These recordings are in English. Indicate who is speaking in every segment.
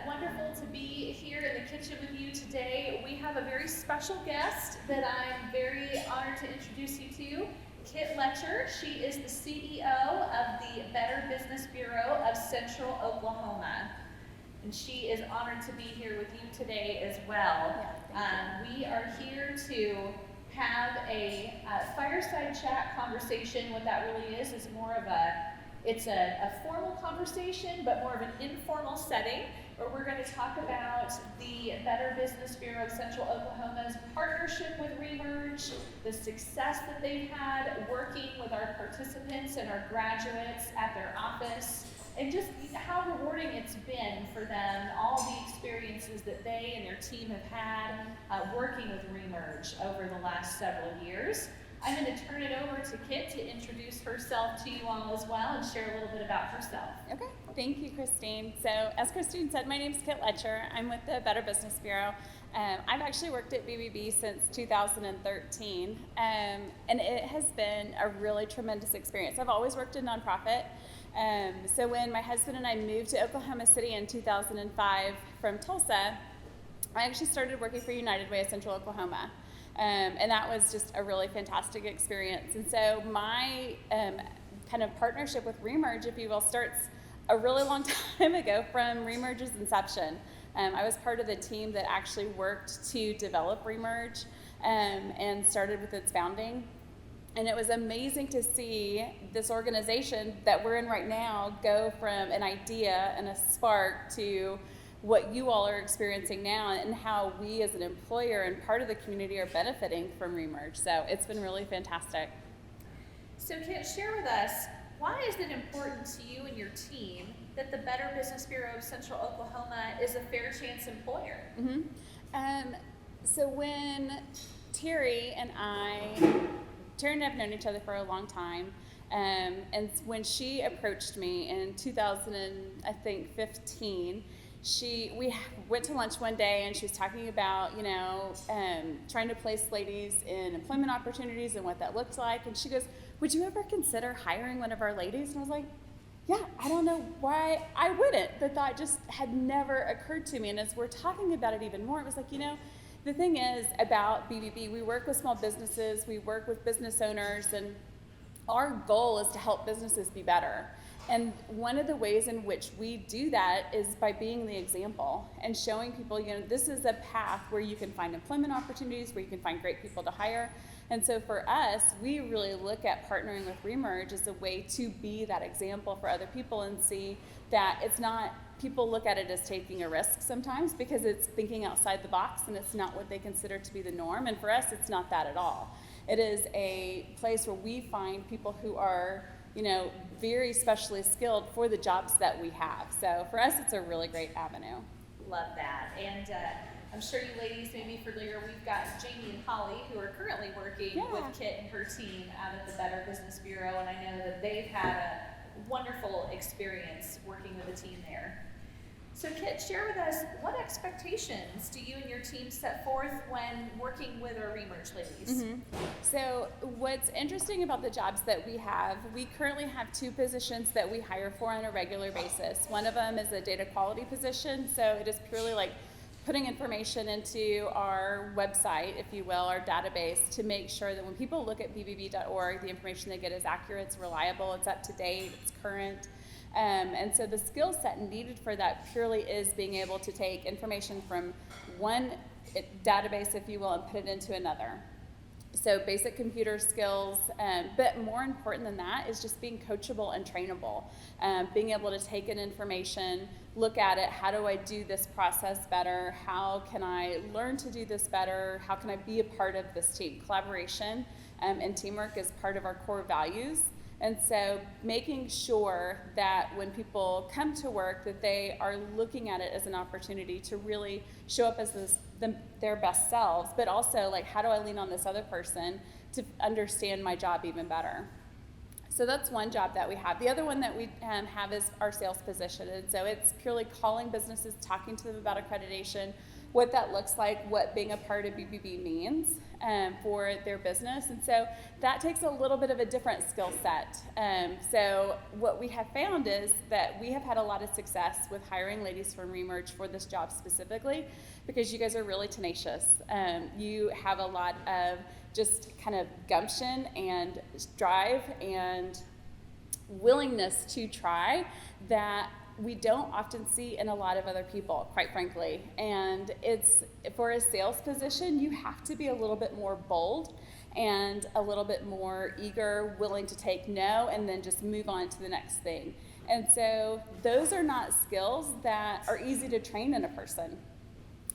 Speaker 1: wonderful to be here in the kitchen with you today. We have a very special guest that I'm very honored to introduce you to, Kitt Letcher. She is the CEO of the Better Business Bureau of Central Oklahoma. And she is honored to be here with you today as well. We are here to have a fireside chat conversation. What that really is more of it's a formal conversation, but more of an informal setting, where we're going to talk about the Better Business Bureau of Central Oklahoma's partnership with ReMerge, the success that they've had working with our participants and our graduates at their office, and just how rewarding it's been for them, all the experiences that they and their team have had working with ReMerge over the last several years. I'm going to turn it over to Kitt to introduce herself to you all as well and share a little bit about herself.
Speaker 2: Okay, thank you, Christine. So as Christine said, my name is Kitt Letcher. I'm with the Better Business Bureau. I've actually worked at BBB since 2013, and it has been a really tremendous experience. I've always worked in nonprofit. So when my husband and I moved to Oklahoma City in 2005 from Tulsa, I actually started working for United Way of Central Oklahoma. And that was just a really fantastic experience. And so my kind of partnership with ReMerge, if you will, starts a really long time ago from ReMerge's inception. I was part of the team that actually worked to develop ReMerge and started with its founding. And it was amazing to see this organization that we're in right now go from an idea and a spark to what you all are experiencing now, and how we as an employer and part of the community are benefiting from ReMerge. So it's been really fantastic.
Speaker 1: So Kitt, share with us, why is it important to you and your team that the Better Business Bureau of Central Oklahoma is a fair chance employer?
Speaker 2: So when Terry and I have known each other for a long time, and when she approached me in 2015, we went to lunch one day, and she was talking about, trying to place ladies in employment opportunities and what that looked like. And she goes, "Would you ever consider hiring one of our ladies?" And I was like, "Yeah, I don't know why I wouldn't." The thought just had never occurred to me. And as we're talking about it even more, it was like, the thing is about BBB, we work with small businesses, we work with business owners, and our goal is to help businesses be better. And one of the ways in which we do that is by being the example and showing people, this is a path where you can find employment opportunities, where you can find great people to hire. And so for us, we really look at partnering with ReMerge as a way to be that example for other people, and see that it's not, people look at it as taking a risk sometimes because it's thinking outside the box and it's not what they consider to be the norm. And for us, it's not that at all. It is a place where we find people who are very specially skilled for the jobs that we have. So for us, it's a really great avenue.
Speaker 1: Love that. And I'm sure you ladies may be familiar, we've got Jamie and Holly, who are currently working with Kitt and her team out at the Better Business Bureau, and I know that they've had a wonderful experience working with the team there. So Kitt, share with us, what expectations do you and your team set forth when working with our ReMerge Ladies?
Speaker 2: So what's interesting about the jobs that we currently have 2 positions that we hire for on a regular basis. One of them is a data quality position, so it is purely like putting information into our website, if you will, our database, to make sure that when people look at bbb.org, the information they get is accurate, it's reliable, it's up to date, it's current. And so the skill set needed for that purely is being able to take information from one database, if you will, and put it into another. So basic computer skills, but more important than that is just being coachable and trainable. Being able to take in information, look at it, how do I do this process better? How can I learn to do this better? How can I be a part of this team? Collaboration and teamwork is part of our core values. And so making sure that when people come to work, that they are looking at it as an opportunity to really show up as their best selves, but also like, how do I lean on this other person to understand my job even better? So that's one job that we have. The other one that we have is our sales position. And so it's purely calling businesses, talking to them about accreditation, what that looks like, what being a part of BBB means. for their business. And so that takes a little bit of a different skill set. So what we have found is that we have had a lot of success with hiring ladies from ReMerge for this job specifically, because you guys are really tenacious. You have a lot of just kind of gumption and drive and willingness to try that we don't often see in a lot of other people, quite frankly. And it's, for a sales position, you have to be a little bit more bold and a little bit more eager, willing to take no, and then just move on to the next thing. And so those are not skills that are easy to train in a person.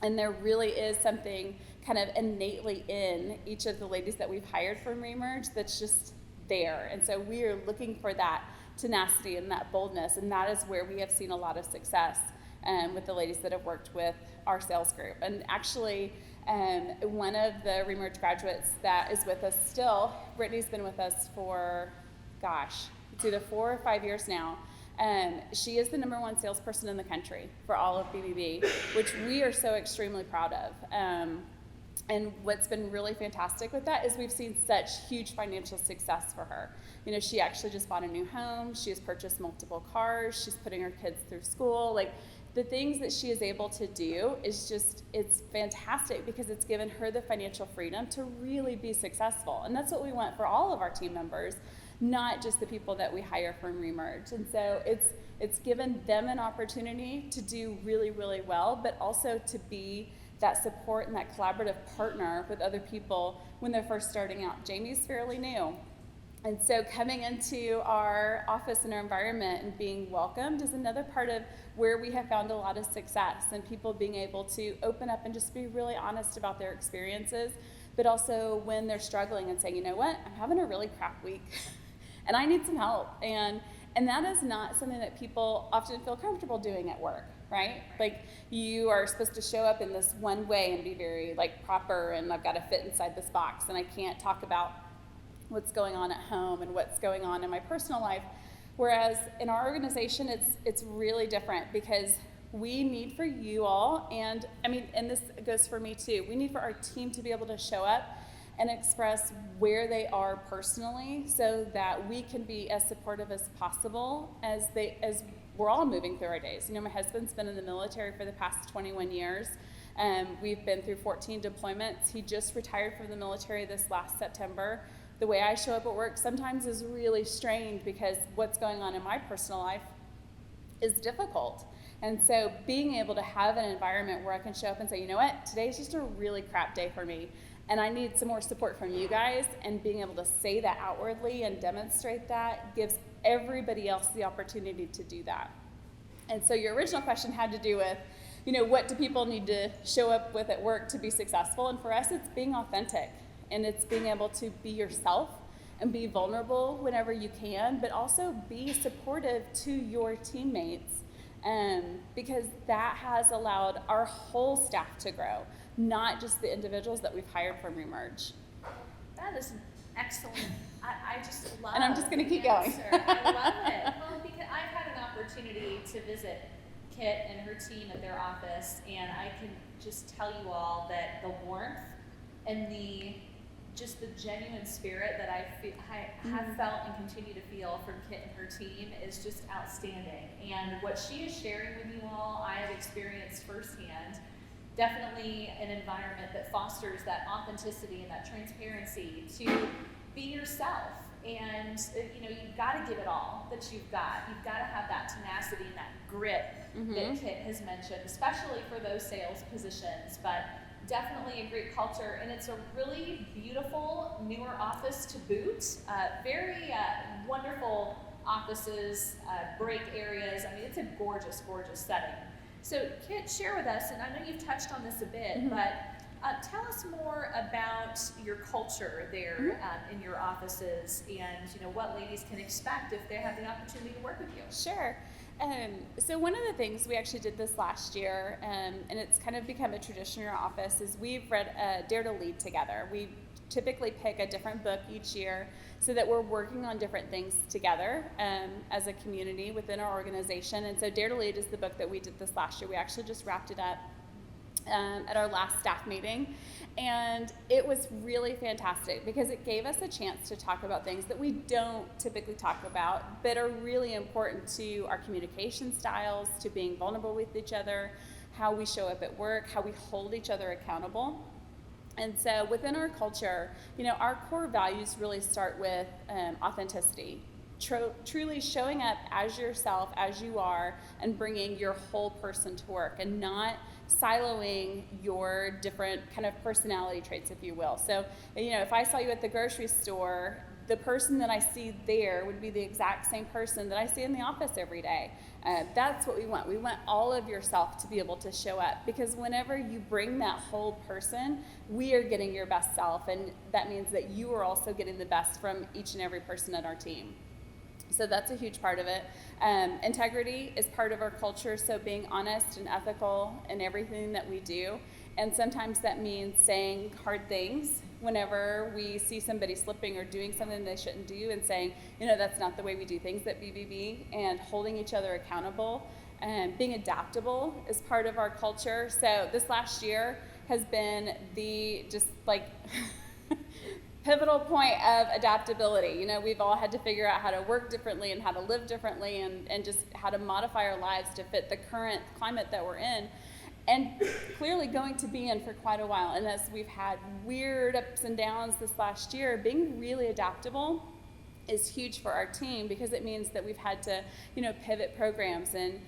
Speaker 2: And there really is something kind of innately in each of the ladies that we've hired from ReMerge that's just there. And so we are looking for that tenacity and that boldness, and that is where we have seen a lot of success with the ladies that have worked with our sales group. And actually, one of the ReMerge graduates that is with us still, Brittany's been with us for, gosh, it's either 4 or 5 years now. She is the #1 salesperson in the country for all of BBB, which we are so extremely proud of. And what's been really fantastic with that is we've seen such huge financial success for her. You know, she actually just bought a new home. She has purchased multiple cars. She's putting her kids through school. Like, the things that she is able to do is just, it's fantastic because it's given her the financial freedom to really be successful. And that's what we want for all of our team members, not just the people that we hire from ReMerge. And so it's given them an opportunity to do really, really well, but also to be that support and that collaborative partner with other people when they're first starting out. Jamie's fairly new. And so coming into our office and our environment and being welcomed is another part of where we have found a lot of success, and people being able to open up and just be really honest about their experiences, but also when they're struggling and saying, you know what, I'm having a really crap week and I need some help. And that is not something that people often feel comfortable doing at work, right? Like, you are supposed to show up in this one way and be very like proper, and I've got to fit inside this box, and I can't talk about what's going on at home and what's going on in my personal life. Whereas in our organization, it's really different, because we need for you all, and I mean, and this goes for me too, we need for our team to be able to show up and express where they are personally, so that we can be as supportive as possible as we're all moving through our days. You know, my husband's been in the military for the past 21 years. We've been through 14 deployments. He just retired from the military this last September. The way I show up at work sometimes is really strained because what's going on in my personal life is difficult. And so being able to have an environment where I can show up and say, you know what, today's just a really crap day for me, and I need some more support from you guys, and being able to say that outwardly and demonstrate that gives everybody else the opportunity to do that. And so your original question had to do with, you know, what do people need to show up with at work to be successful? And for us, it's being authentic, and it's being able to be yourself and be vulnerable whenever you can, but also be supportive to your teammates, because that has allowed our whole staff to grow, not just the individuals that we've hired from ReMerge.
Speaker 1: That is excellent. I just love.
Speaker 2: And I'm just going to keep going.
Speaker 1: I love it. Well, because I've had an opportunity to visit Kitt and her team at their office, and I can just tell you all that the warmth and the genuine spirit that I have felt and continue to feel from Kitt and her team is just outstanding. And what she is sharing with you all, I have experienced firsthand. Definitely an environment that fosters that authenticity and that transparency to be yourself. And you know, you've got to give it all that you've got. You've got to have that tenacity and that grit that Kitt has mentioned, especially for those sales positions. But definitely a great culture, and it's a really beautiful, newer office to boot. Very wonderful offices, break areas. I mean, it's a gorgeous, gorgeous setting. So Kitt, share with us, and I know you've touched on this a bit, but tell us more about your culture there in your offices, and you know, what ladies can expect if they have the opportunity to work with you.
Speaker 2: Sure. So one of the things we actually did this last year, and it's kind of become a tradition in our office, is we've read Dare to Lead together. We typically pick a different book each year so that we're working on different things together as a community within our organization. And so Dare to Lead is the book that we did this last year. We actually just wrapped it up at our last staff meeting. And it was really fantastic because it gave us a chance to talk about things that we don't typically talk about, but are really important to our communication styles, to being vulnerable with each other, how we show up at work, how we hold each other accountable. And so within our culture, our core values really start with authenticity. Truly showing up as yourself, as you are, and bringing your whole person to work, and not siloing your different kind of personality traits, if you will. So, if I saw you at the grocery store, the person that I see there would be the exact same person that I see in the office every day. That's what we want. We want all of yourself to be able to show up, because whenever you bring that whole person, we are getting your best self, and that means that you are also getting the best from each and every person on our team. So that's a huge part of it. Integrity is part of our culture, so being honest and ethical in everything that we do. And sometimes that means saying hard things whenever we see somebody slipping or doing something they shouldn't do, and saying, that's not the way we do things at BBB, and holding each other accountable. Being adaptable is part of our culture. So this last year has been the pivotal point of adaptability. We've all had to figure out how to work differently and how to live differently, and just how to modify our lives to fit the current climate that we're in, and clearly going to be in for quite a while. And as we've had weird ups and downs this last year, being really adaptable is huge for our team, because it means that we've had to, pivot programs and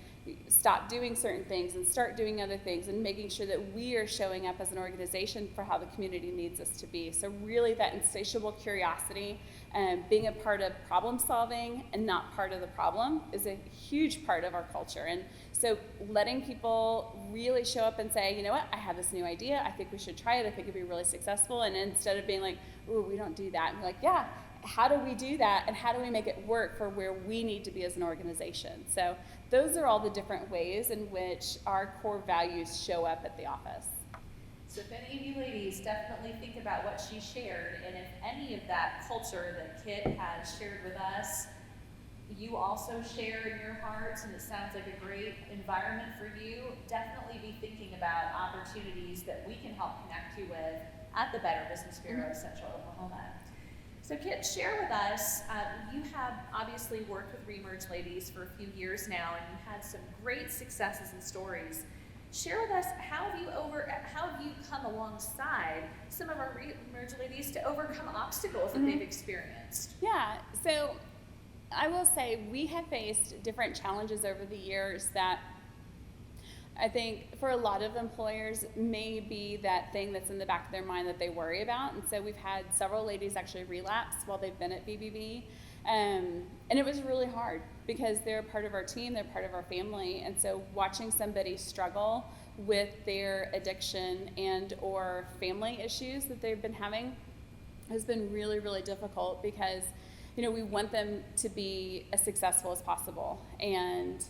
Speaker 2: stop doing certain things and start doing other things, and making sure that we are showing up as an organization for how the community needs us to be. So really that insatiable curiosity and being a part of problem solving and not part of the problem is a huge part of our culture. And so letting people really show up and say, I have this new idea, I think we should try it, I think it'd be really successful. And instead of being like, ooh, we don't do that, and like, yeah, how do we do that, and how do we make it work for where we need to be as an organization? So those are all the different ways in which our core values show up at the office.
Speaker 1: So if any of you ladies definitely think about what she shared, and if any of that culture that Kitt has shared with us, you also share in your hearts, and it sounds like a great environment for you, definitely be thinking about opportunities that we can help connect you with at the Better Business Bureau of Central Oklahoma. So Kitt, share with us, you have obviously worked with ReMerge Ladies for a few years now, and you had some great successes and stories. Share with us, how have you come alongside some of our ReMerge Ladies to overcome obstacles that they've experienced?
Speaker 2: Yeah, so I will say we have faced different challenges over the years that I think for a lot of employers may be that thing that's in the back of their mind that they worry about. And so we've had several ladies actually relapse while they've been at BBB. And it was really hard because they're a part of our team, they're part of our family. And so watching somebody struggle with their addiction and or family issues that they've been having has been really, really difficult, because, we want them to be as successful as possible. And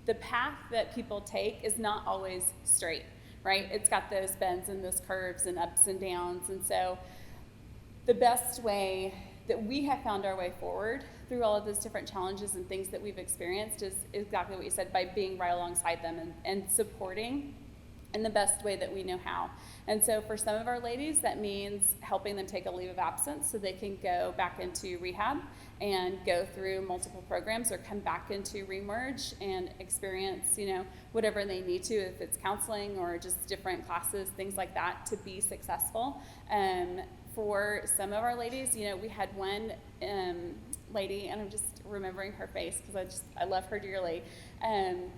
Speaker 2: the path that people take is not always straight, right? It's got those bends and those curves and ups and downs. And so the best way that we have found our way forward through all of those different challenges and things that we've experienced is exactly what you said, by being right alongside them and supporting in the best way that we know how. And so for some of our ladies, that means helping them take a leave of absence so they can go back into rehab and go through multiple programs, or come back into ReMerge and experience, whatever they need to, if it's counseling or just different classes, things like that, to be successful. For some of our ladies, we had one lady, and I'm just remembering her face because I love her dearly.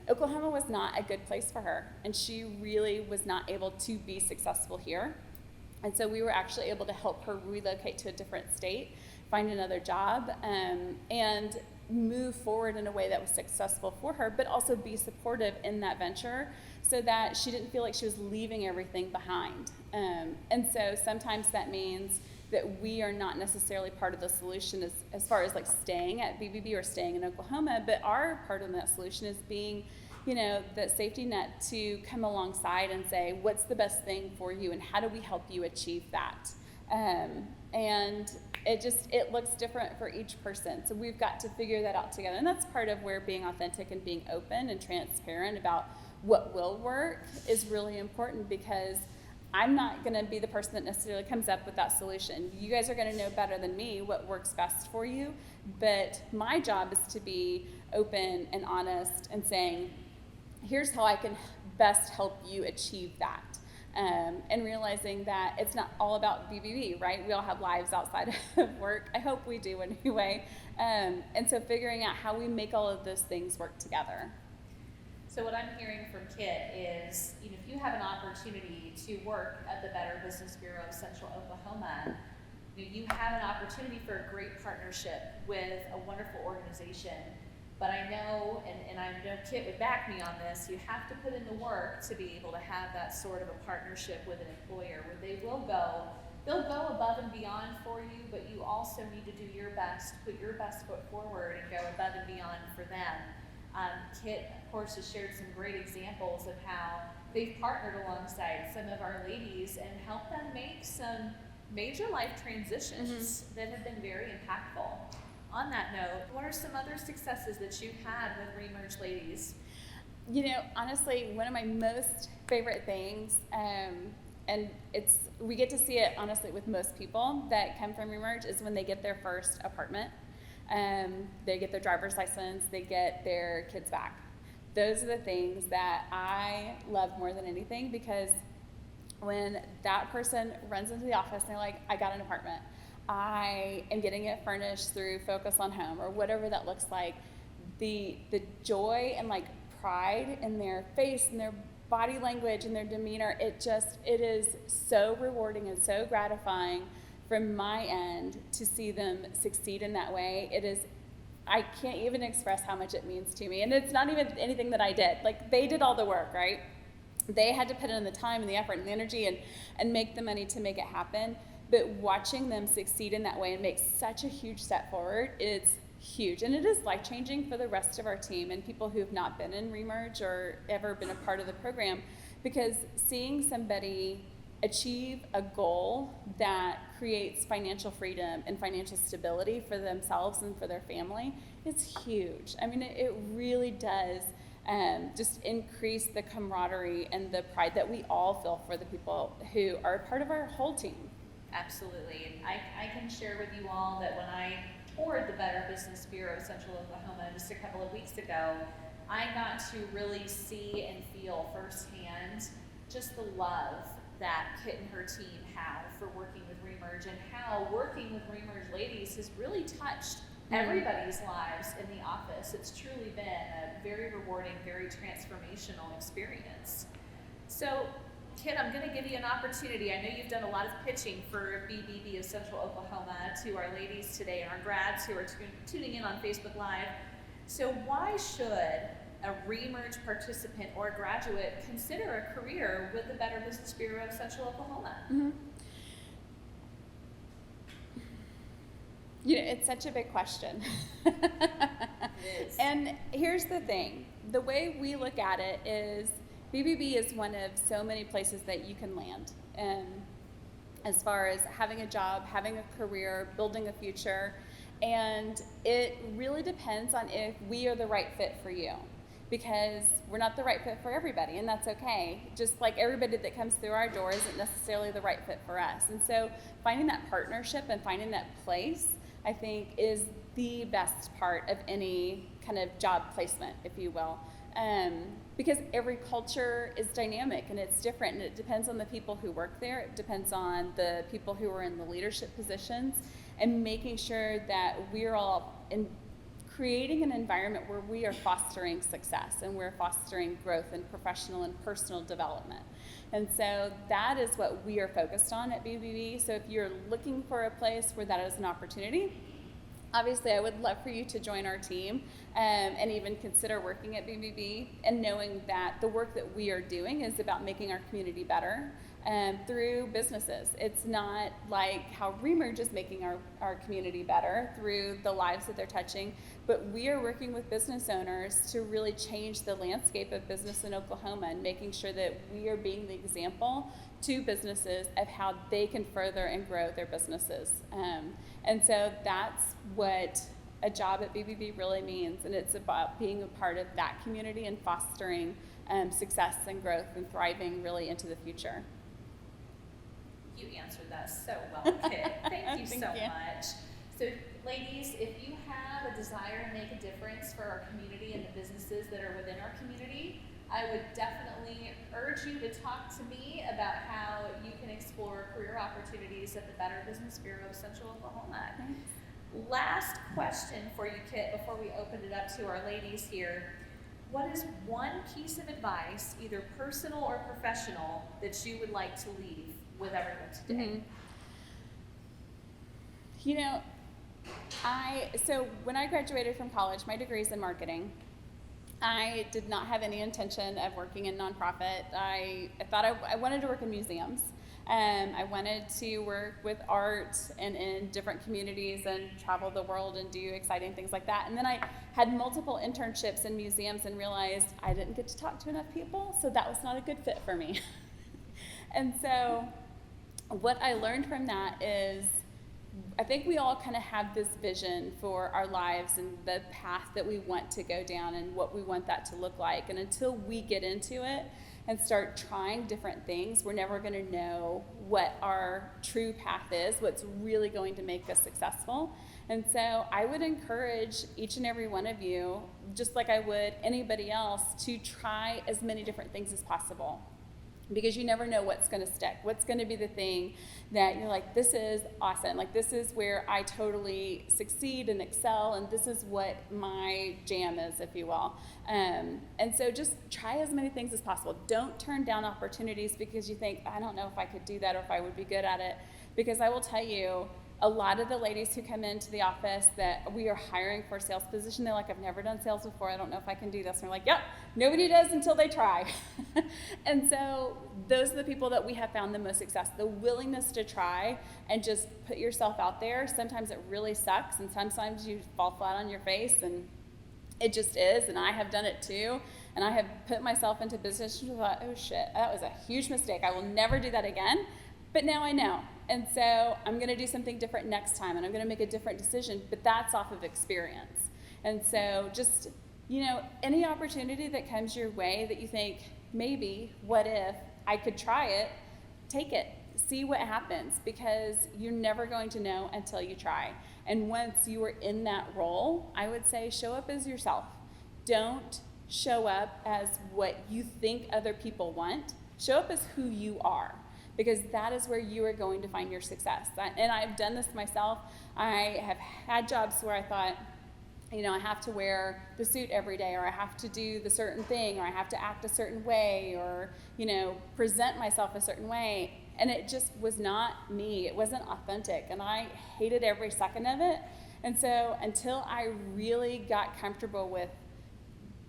Speaker 2: Oklahoma was not a good place for her, and she really was not able to be successful here. And so we were actually able to help her relocate to a different state, find another job, and move forward in a way that was successful for her, but also be supportive in that venture so that she didn't feel like she was leaving everything behind. And so sometimes that means that we are not necessarily part of the solution as far as like staying at BBB or staying in Oklahoma, but our part of that solution is being, the safety net to come alongside and say, what's the best thing for you and how do we help you achieve that? And it looks different for each person. So we've got to figure that out together. And that's part of where being authentic and being open and transparent about what will work is really important, because I'm not going to be the person that necessarily comes up with that solution. You guys are going to know better than me what works best for you, but my job is to be open and honest and saying, here's how I can best help you achieve that. And realizing that it's not all about BBB, right? We all have lives outside of work. I hope we do anyway. And so figuring out how we make all of those things work together.
Speaker 1: So what I'm hearing from Kitt is, if you have an opportunity to work at the Better Business Bureau of Central Oklahoma, you have an opportunity for a great partnership with a wonderful organization. But I know, and I know Kitt would back me on this, you have to put in the work to be able to have that sort of a partnership with an employer where they'll go above and beyond for you, but you also need to do your best, put your best foot forward and go above and beyond for them. Kitt, of course, has shared some great examples of how they've partnered alongside some of our ladies and helped them make some major life transitions that have been very impactful. On that note, what are some other successes that you've had with ReMerge Ladies?
Speaker 2: Honestly, one of my most favorite things, and we get to see it honestly with most people that come from ReMerge, is when they get their first apartment. They get their driver's license, they get their kids back. Those are the things that I love more than anything, because when that person runs into the office and they're like, I got an apartment, I am getting it furnished through Focus on Home or whatever that looks like, the joy and pride in their face and their body language and their demeanor, it is so rewarding and so gratifying from my end to see them succeed in that way. I can't even express how much it means to me. And it's not even anything that I did. They did all the work, right? They had to put in the time and the effort and the energy and make the money to make it happen. But watching them succeed in that way and make such a huge step forward, it's huge. And it is life-changing for the rest of our team and people who have not been in ReMerge or ever been a part of the program, because seeing somebody achieve a goal that creates financial freedom and financial stability for themselves and for their family, it's huge. I mean, it really does just increase the camaraderie and the pride that we all feel for the people who are part of our whole team.
Speaker 1: Absolutely. And I can share with you all that when I toured the Better Business Bureau of Central Oklahoma just a couple of weeks ago, I got to really see and feel firsthand just the love that Kitt and her team have for working with ReMerge, and how working with ReMerge Ladies has really touched everybody's lives in the office. It's truly been a very rewarding, very transformational experience. So, Kitt, I'm going to give you an opportunity. I know you've done a lot of pitching for BBB of Central Oklahoma to our ladies today and our grads who are tuning in on Facebook Live. So why should a ReMerge participant or a graduate consider a career with the Better Business Bureau of Central Oklahoma?
Speaker 2: It's such a big question.
Speaker 1: It is.
Speaker 2: And here's the thing. The way we look at it is BBB is one of so many places that you can land. As far as having a job, having a career, building a future. And it really depends on if we are the right fit for you. Because we're not the right fit for everybody, and that's okay. Just like everybody that comes through our door isn't necessarily the right fit for us. And so finding that partnership and finding that place, I think, is the best part of any kind of job placement, if you will. Because every culture is dynamic and it's different, and it depends on the people who work there. It depends on the people who are in the leadership positions, and making sure that we're all creating an environment where we are fostering success and we're fostering growth and professional and personal development. And so that is what we are focused on at BBB. So if you're looking for a place where that is an opportunity, obviously I would love for you to join our team and even consider working at BBB, and knowing that the work that we are doing is about making our community better through businesses. It's not like how ReMerge is making our community better through the lives that they're touching, but we are working with business owners to really change the landscape of business in Oklahoma, and making sure that we are being the example to businesses of how they can further and grow their businesses. And so that's what a job at BBB really means, and it's about being a part of that community and fostering success and growth and thriving really into the future.
Speaker 1: You answered that so well, Kitt. Thank you
Speaker 2: Thank
Speaker 1: so
Speaker 2: you.
Speaker 1: much. So, ladies, if you have a desire to make a difference for our community and the businesses that are within our community, I would definitely urge you to talk to me about how you can explore career opportunities at the Better Business Bureau of Central Oklahoma.
Speaker 2: Thanks.
Speaker 1: Last question for you, Kitt, before we open it up to our ladies here. What is one piece of advice, either personal or professional, that you would like to leave with everyone today?
Speaker 2: You know, so when I graduated from college, my degree is in marketing. I did not have any intention of working in nonprofit. I thought I wanted to work in museums. I wanted to work with art and in different communities and travel the world and do exciting things like that. And then I had multiple internships in museums and realized I didn't get to talk to enough people, so that was not a good fit for me. And so what I learned from that is I think we all kind of have this vision for our lives and the path that we want to go down and what we want that to look like. And until we get into it and start trying different things, we're never going to know what our true path is, what's really going to make us successful. And so I would encourage each and every one of you, just like I would anybody else, to try as many different things as possible. Because you never know what's going to stick, what's going to be the thing that you're like, this is awesome, like this is where I totally succeed and excel, and this is what my jam is, if you will. And so just try as many things as possible. Don't turn down opportunities because you think, I don't know if I could do that or if I would be good at it. Because I will tell you, a lot of the ladies who come into the office that we are hiring for a sales position, they're like, I've never done sales before, I don't know if I can do this. And we're like, yep, nobody does until they try. And so those are the people that we have found the most success, the willingness to try and just put yourself out there. Sometimes it really sucks, and sometimes you fall flat on your face, and it just is, and I have done it too. And I have put myself into positions where I thought, oh shit, that was a huge mistake. I will never do that again. But now I know. And so I'm going to do something different next time, and I'm going to make a different decision, but that's off of experience. And so just, you know, any opportunity that comes your way that you think, maybe, what if, I could try it, take it. See what happens, because you're never going to know until you try. And once you are in that role, I would say show up as yourself. Don't show up as what you think other people want. Show up as who you are, because that is where you are going to find your success. And I've done this myself. I have had jobs where I thought, you know, I have to wear the suit every day, or I have to do the certain thing, or I have to act a certain way, or, you know, present myself a certain way. And it just was not me. It wasn't authentic. And I hated every second of it. And so until I really got comfortable with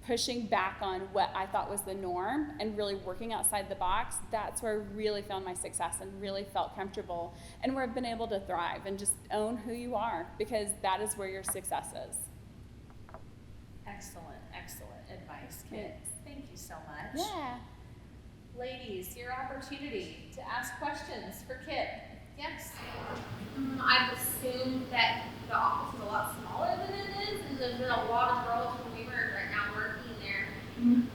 Speaker 2: pushing back on what I thought was the norm and really working outside the box, that's where I really found my success and really felt comfortable, and where I've been able to thrive and just own who you are, because that is where your success is.
Speaker 1: Excellent, excellent advice, Kitt.
Speaker 2: Yes.
Speaker 1: Thank you so much.
Speaker 2: Yeah.
Speaker 1: Ladies, your opportunity to ask questions for Kitt. Yes.
Speaker 3: I've assumed that the office is a lot smaller than it is, and there's been a lot of girls from ReMerge right now working there.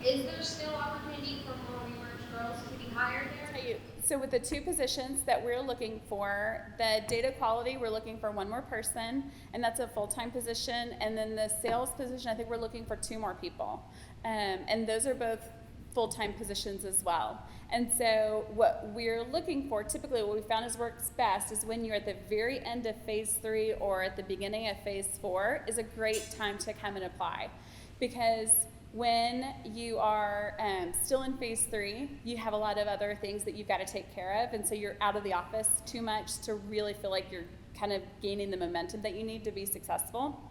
Speaker 3: Is there still opportunity for more ReMerge girls to be hired there?
Speaker 2: So with the two positions that we're looking for, the data quality, we're looking for one more person, and that's a full-time position. And then the sales position, I think we're looking for 2 more people. And those are both full-time positions as well. And so what we're looking for, typically what we found is works best, is when you're at the very end of phase 3 or at the beginning of phase 4 is a great time to come and apply. Because when you are still in phase 3, you have a lot of other things that you've got to take care of, and so you're out of the office too much to really feel like you're kind of gaining the momentum that you need to be successful.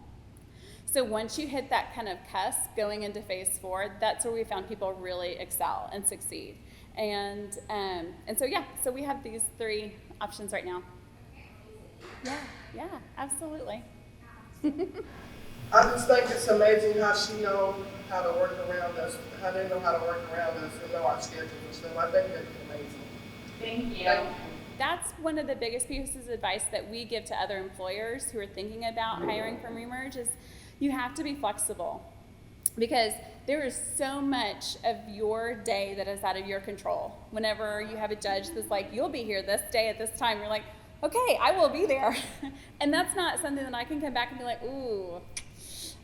Speaker 2: So once you hit that kind of cusp going into phase 4, that's where we found people really excel and succeed. And so yeah, so we have these 3 options right now. Yeah, absolutely.
Speaker 4: I just think it's amazing how she knows how to work around us, how they know how to work around us and know our schedules and stuff. I think that's amazing.
Speaker 3: Thank you.
Speaker 4: Thank you.
Speaker 2: that's one of the biggest pieces of advice that we give to other employers who are thinking about hiring from ReMerge is you have to be flexible, because there is so much of your day that is out of your control. Whenever you have a judge that's like, you'll be here this day at this time, you're like, okay, I will be there. And that's not something that I can come back and be like, ooh,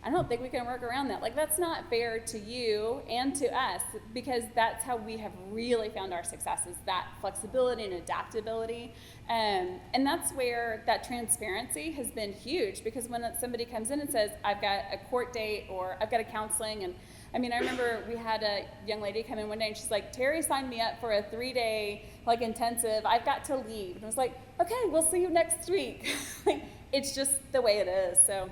Speaker 2: I don't think we can work around that. Like, that's not fair to you and to us, because that's how we have really found our success, is that flexibility and adaptability. And that's where that transparency has been huge, because when somebody comes in and says, I've got a court date or I've got a counseling, and I mean, I remember we had a young lady come in one day and she's like, Terry signed me up for a 3-day like intensive. I've got to leave. And I was like, okay, we'll see you next week. Like, it's just the way it is. So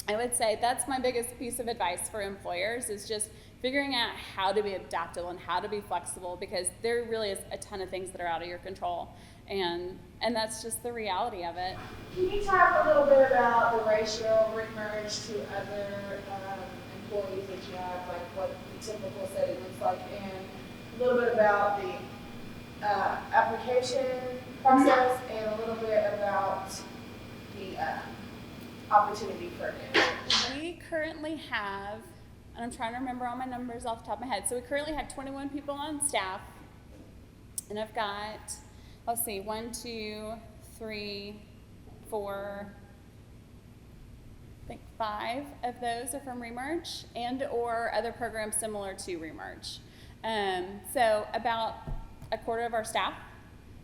Speaker 2: I would say that's my biggest piece of advice for employers, is just figuring out how to be adaptable and how to be flexible, because there really is a ton of things that are out of your control. And that's just the reality of it.
Speaker 5: Can you talk a little bit about the ratio of ReMerge to other employees that you have, like what the typical setting looks like, and a little bit about the application process, and a little bit about the opportunity for it?
Speaker 2: We currently have, and I'm trying to remember all my numbers off the top of my head, so we currently have 21 people on staff, and I've got, let's see, 1, 2, 3, 4, I think 5 of those are from ReMerge and or other programs similar to ReMerge. So about a quarter of our staff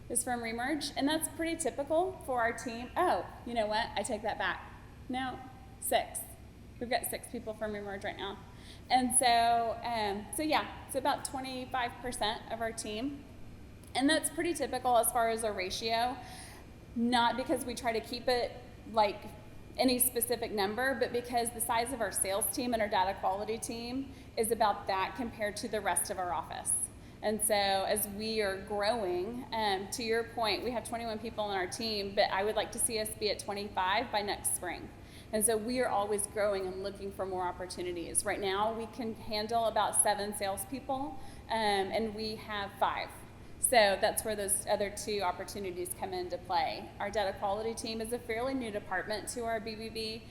Speaker 2: is from ReMerge, and that's pretty typical for our team. Oh, you know what? I take that back. No, 6. We've got 6 people from ReMerge right now. And so, yeah, it's about 25% of our team. And that's pretty typical as far as a ratio, not because we try to keep it like any specific number, but because the size of our sales team and our data quality team is about that compared to the rest of our office. And so as we are growing, to your point, we have 21 people on our team, but I would like to see us be at 25 by next spring. And so we are always growing and looking for more opportunities. Right now, we can handle about 7 salespeople, and we have 5. So that's where those other 2 opportunities come into play. Our data quality team is a fairly new department to our BBB.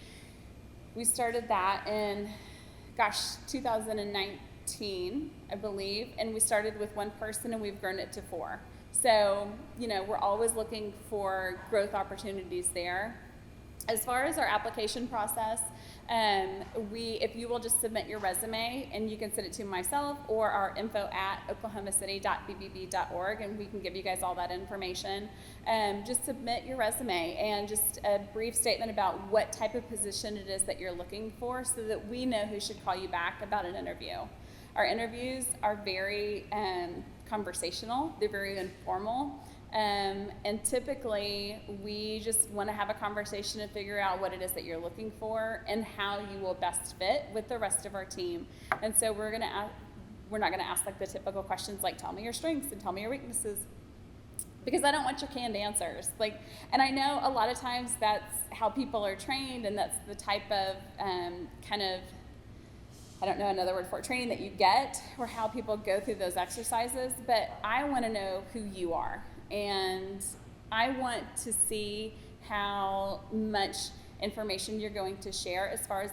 Speaker 2: We started that in, 2019, I believe, and we started with 1 person and we've grown it to 4. So, we're always looking for growth opportunities there. As far as our application process, if you will just submit your resume, and you can send it to myself or our info@oklahomacity.bbb.org, and we can give you guys all that information. Just submit your resume and just a brief statement about what type of position it is that you're looking for, so that we know who should call you back about an interview. Our interviews are very conversational. They're very informal. And typically, we just want to have a conversation and figure out what it is that you're looking for and how you will best fit with the rest of our team. And so we're not going to ask like the typical questions like, tell me your strengths and tell me your weaknesses, because I don't want your canned answers. And I know a lot of times that's how people are trained, and that's the type of I don't know another word for it, training that you get, or how people go through those exercises. But I want to know who you are. And I want to see how much information you're going to share, as far as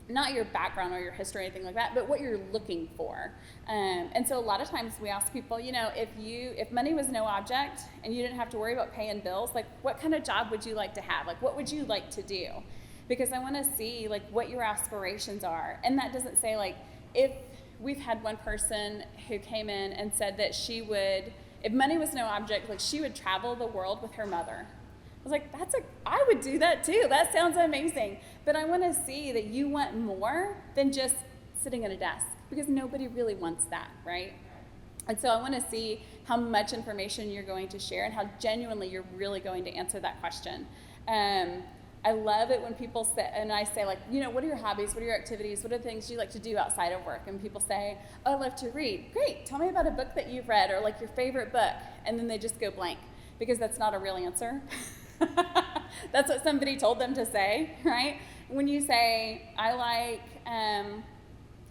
Speaker 2: not your background or your history or anything like that, but what you're looking for. And so a lot of times we ask people, if money was no object and you didn't have to worry about paying bills, what kind of job would you like to have? What would you like to do? Because I want to see what your aspirations are. And that doesn't say if we've had one person who came in and said that she would, if money was no object, she would travel the world with her mother. I was like, I would do that too. That sounds amazing. But I want to see that you want more than just sitting at a desk, because nobody really wants that, right? And so I want to see how much information you're going to share and how genuinely you're really going to answer that question. I love it when people say, and I say what are your hobbies? What are your activities? What are the things you like to do outside of work? And people say, oh, I love to read. Great, tell me about a book that you've read, or your favorite book. And then they just go blank, because that's not a real answer. That's what somebody told them to say, right? When you say, I like,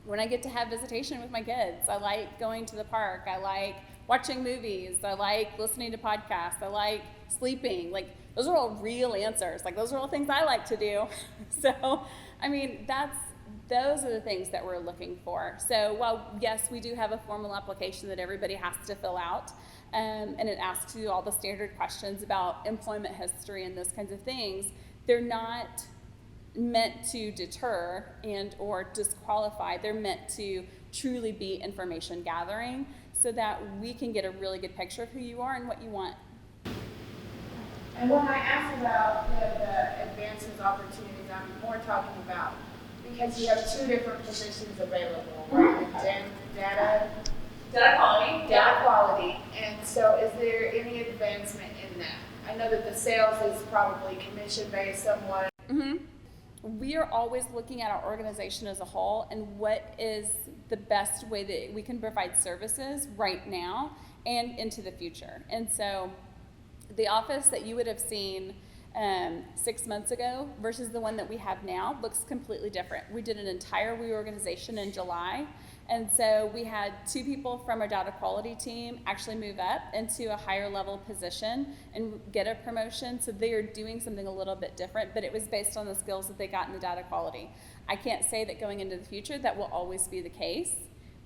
Speaker 2: when I get to have visitation with my kids, I like going to the park, I like watching movies. I like listening to podcasts. I like sleeping. Like, those are all real answers. Like, those are all things I like to do. So, I mean, those are the things that we're looking for. So while, yes, we do have a formal application that everybody has to fill out, and it asks you all the standard questions about employment history and those kinds of things, they're not meant to deter and or disqualify. They're meant to truly be information gathering so that we can get a really good picture of who you are and what you want.
Speaker 5: And when I ask about the advancement opportunities, I'm more talking about, because you have two different positions available, right?
Speaker 1: Data quality.
Speaker 5: Data quality. And so is there any advancement in that? I know that the sales is probably commission-based somewhat.
Speaker 2: Mm-hmm. We are always looking at our organization as a whole and what is the best way that we can provide services right now and into the future. And so the office that you would have seen 6 months ago versus the one that we have now looks completely different. We did an entire reorganization in July, and so we had 2 people from our data quality team actually move up into a higher level position and get a promotion. So they are doing something a little bit different, but it was based on the skills that they got in the data quality. I can't say that going into the future that will always be the case,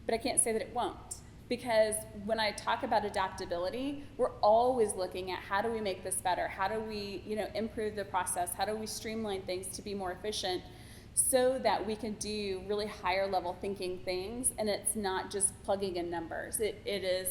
Speaker 2: but I can't say that it won't. Because when I talk about adaptability, we're always looking at how do we make this better? How do we, improve the process? How do we streamline things to be more efficient so that we can do really higher level thinking things, and it's not just plugging in numbers. It is,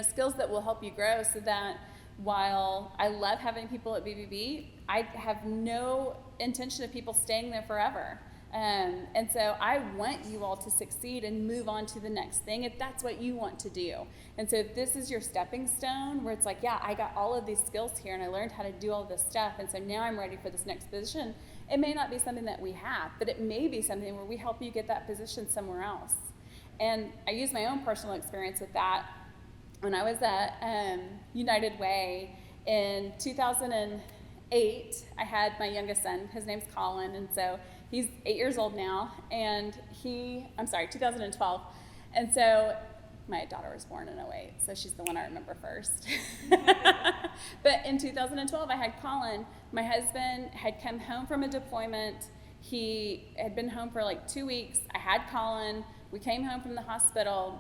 Speaker 2: skills that will help you grow, so that while I love having people at BBB, I have no intention of people staying there forever. And so I want you all to succeed and move on to the next thing if that's what you want to do. And so if this is your stepping stone, where it's like, yeah, I got all of these skills here and I learned how to do all this stuff, and so now I'm ready for this next position, it may not be something that we have, but it may be something where we help you get that position somewhere else. And I use my own personal experience with that. When I was at United Way in 2008, I had my youngest son. His name's Colin, and so he's 8 years old now, and 2012. And so my daughter was born in 2008, so she's the one I remember first. But in 2012, I had Colin. My husband had come home from a deployment. He had been home for like 2 weeks. I had Colin. We came home from the hospital.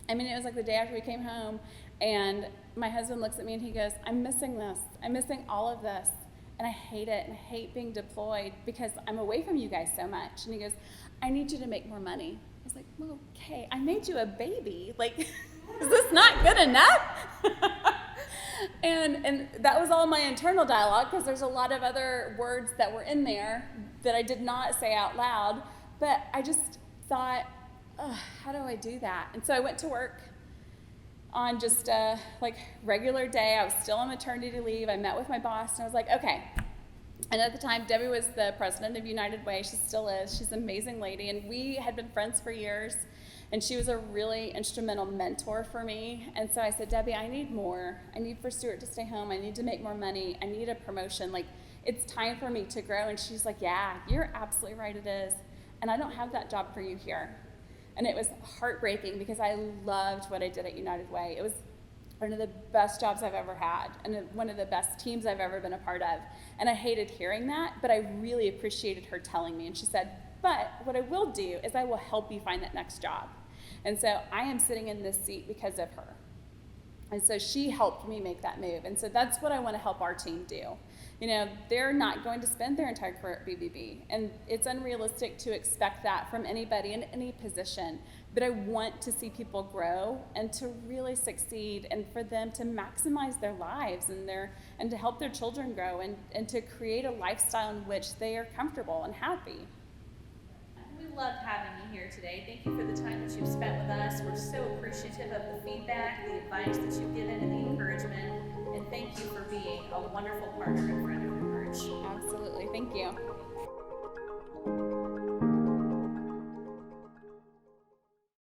Speaker 2: I mean, it was like the day after we came home, and my husband looks at me and he goes, I'm missing this. I'm missing all of this. And I hate it, and I hate being deployed because I'm away from you guys so much. And he goes, I need you to make more money. I was like, well, okay, I made you a baby. Like, is this not good enough? and that was all my internal dialogue, because there's a lot of other words that were in there that I did not say out loud. But I just thought, how do I do that? And so I went to work on just a regular day. I was still on maternity leave. I met with my boss, and I was like, okay. And at the time, Debbie was the president of United Way. She still is. She's an amazing lady, and we had been friends for years, and she was a really instrumental mentor for me. And so I said, Debbie, I need more. I need for Stuart to stay home. I need to make more money. I need a promotion. It's time for me to grow. And she's like, yeah, you're absolutely right, it is. And I don't have that job for you here. And it was heartbreaking, because I loved what I did at United Way. It was one of the best jobs I've ever had, and one of the best teams I've ever been a part of. And I hated hearing that, but I really appreciated her telling me. And she said, but what I will do is I will help you find that next job. And so I am sitting in this seat because of her. And so she helped me make that move. And so that's what I want to help our team do. They're not going to spend their entire career at BBB, and it's unrealistic to expect that from anybody in any position. But I want to see people grow and to really succeed, and for them to maximize their lives and to help their children grow, and to create a lifestyle in which they are comfortable and happy.
Speaker 1: We loved having you here today. Thank you for the time that you've spent with us. We're so appreciative of the feedback, the advice that you've given, and the encouragement. And thank you for being a wonderful partner and friend.